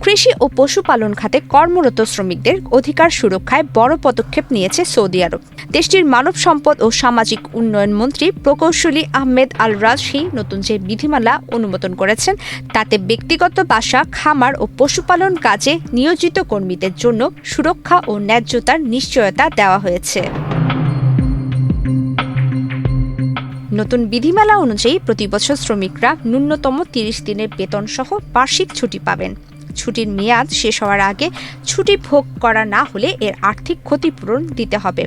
কৃষি ও পশুপালন খাতে কর্মরত শ্রমিকদের অধিকার সুরক্ষায় বড় পদক্ষেপ নিয়েছে সৌদি আরব। দেশটির মানব সম্পদ ও সামাজিক উন্নয়ন মন্ত্রী প্রকৌশলী আহমেদ আল রাজহি নতুন যে বিধিমালা অনুমোদন করেছেন তাতে ব্যক্তিগত বাসা, খামার ও পশুপালন কাজে নিয়োজিত কর্মীদের জন্য সুরক্ষা ও ন্যায্যতার নিশ্চয়তা দেওয়া হয়েছে। নতুন বিধিমালা অনুযায়ী প্রতি বছর শ্রমিকরা ন্যূনতম ৩০ দিনের বেতন সহ বার্ষিক ছুটি পাবেন। ছুটির মেয়াদ শেষ হওয়ার আগে ছুটি ভোগ করা না হলে এর আর্থিক ক্ষতিপূরণ দিতে হবে।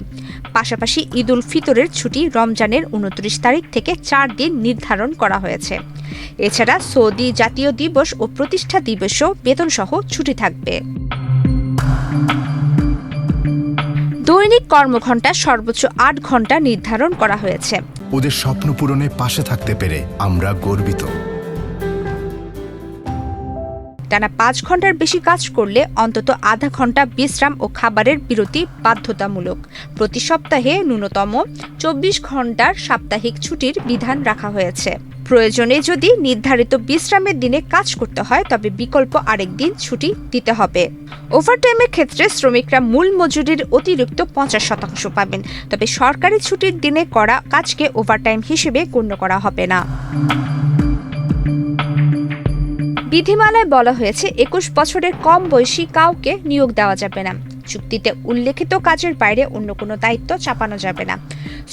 পাশাপাশি ঈদ উল ফিতরের ছুটি রমজানের ২৯ তারিখ থেকে ৪ দিন নির্ধারণ করা হয়েছে। এছাড়া সৌদি জাতীয় দিবস ও প্রতিষ্ঠা দিবসও বেতনসহ ছুটি থাকবে। দৈনিক কর্মঘণ্টা সর্বোচ্চ ৮ ঘণ্টা নির্ধারণ করা হয়েছে। ওদের স্বপ্ন পূরণে পাশে থাকতে পেরে আমরা গর্বিত। টানা ৫ ঘণ্টার বেশি কাজ করলে অন্তত আধা ঘণ্টা বিশ্রাম ও খাবারের বিরতি বাধ্যতামূলক। প্রতি সপ্তাহে ন্যূনতম ২৪ ঘণ্টার সাপ্তাহিক ছুটির বিধান রাখা হয়েছে। প্রয়োজনে যদি নির্ধারিত বিশ্রামের দিনে কাজ করতে হয় তবে বিকল্প আরেক দিন ছুটি দিতে হবে। ওভারটাইমের ক্ষেত্রে শ্রমিকরা মূল মজুরির অতিরিক্ত ৫০% পাবেন, তবে সরকারি ছুটির দিনে করা কাজকে ওভারটাইম হিসেবে গণ্য করা হবে না। বিধিমালায় বলা হয়েছে ২১ বছরের কম বয়সী কাউকে নিয়োগ দেওয়া যাবে না। চুক্তিতে উল্লেখিত কাজের বাইরে অন্য কোনো দায়িত্ব চাপানো যাবে না।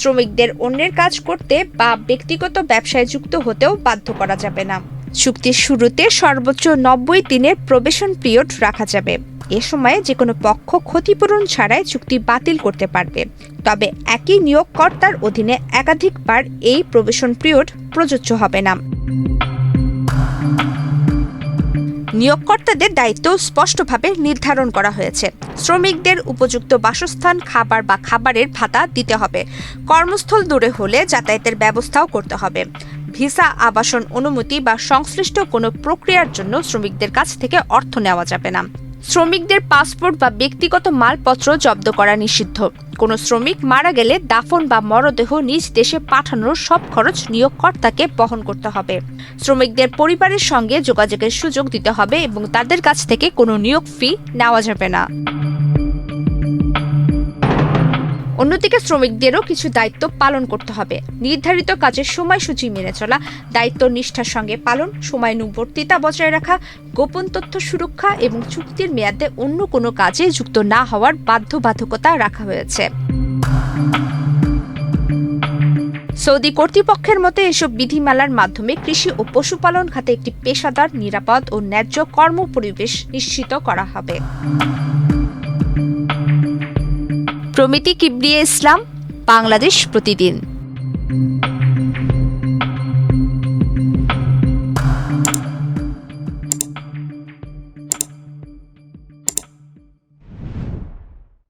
শ্রমিকদের অন্যের কাজ করতে বা ব্যক্তিগত ব্যবসায় যুক্ত হতেও বাধ্য করা যাবে না। চুক্তির শুরুতে সর্বোচ্চ ৯০ দিনের প্রবেশন পিরিয়ড রাখা যাবে। এ সময়ে যে কোনো পক্ষ ক্ষতিপূরণ ছাড়াই চুক্তি বাতিল করতে পারবে। তবে একই নিয়োগকর্তার অধীনে একাধিকবার এই প্রবেশন পিরিয়ড প্রযোজ্য হবে না। নিয়োগকর্তাদের দায়িত্ব স্পষ্টভাবে নির্ধারণ করা হয়েছে। শ্রমিকদের উপযুক্ত বাসস্থান, খাবার বা খাবারের ভাতা দিতে হবে। কর্মস্থল দূরে হলে যাতায়াতের ব্যবস্থাও করতে হবে। ভিসা, আবাসন অনুমতি বা সংশ্লিষ্ট কোনো প্রক্রিয়ার জন্য শ্রমিকদের কাছ থেকে অর্থ নেওয়া যাবে না। শ্রমিকদের পাসপোর্ট বা ব্যক্তিগত মালপত্র জব্দ করা নিষিদ্ধ। কোনো শ্রমিক মারা গেলে দাফন বা মরদেহ নিজ দেশে পাঠানোর সব খরচ নিয়োগকর্তাকে বহন করতে হবে। শ্রমিকদের পরিবারের সঙ্গে যোগাযোগের সুযোগ দিতে হবে এবং তাদের কাছ থেকে কোনো নিয়োগ ফি নেওয়া যাবে না। অন্যদিকে শ্রমিকদেরও কিছু দায়িত্ব পালন করতে হবে। নির্ধারিত কাজের সময়সূচি মেনে চলা, দায়িত্ব নিষ্ঠার সঙ্গে পালন, সময়ানুবর্তিতা বজায় রাখা, গোপন তথ্য সুরক্ষা এবং চুক্তির মেয়াদে অন্য কোনো কাজে যুক্ত না হওয়ার বাধ্যবাধকতা রাখা হয়েছে। সৌদি কর্তৃপক্ষের মতে এসব বিধিমালার মাধ্যমে কৃষি ও পশুপালন খাতে একটি পেশাদার, নিরাপদ ও ন্যায্য কর্মপরিবেশ নিশ্চিত করা হবে। প্রমিতি কিবরিয়া ইসলাম, বাংলাদেশ প্রতিদিন।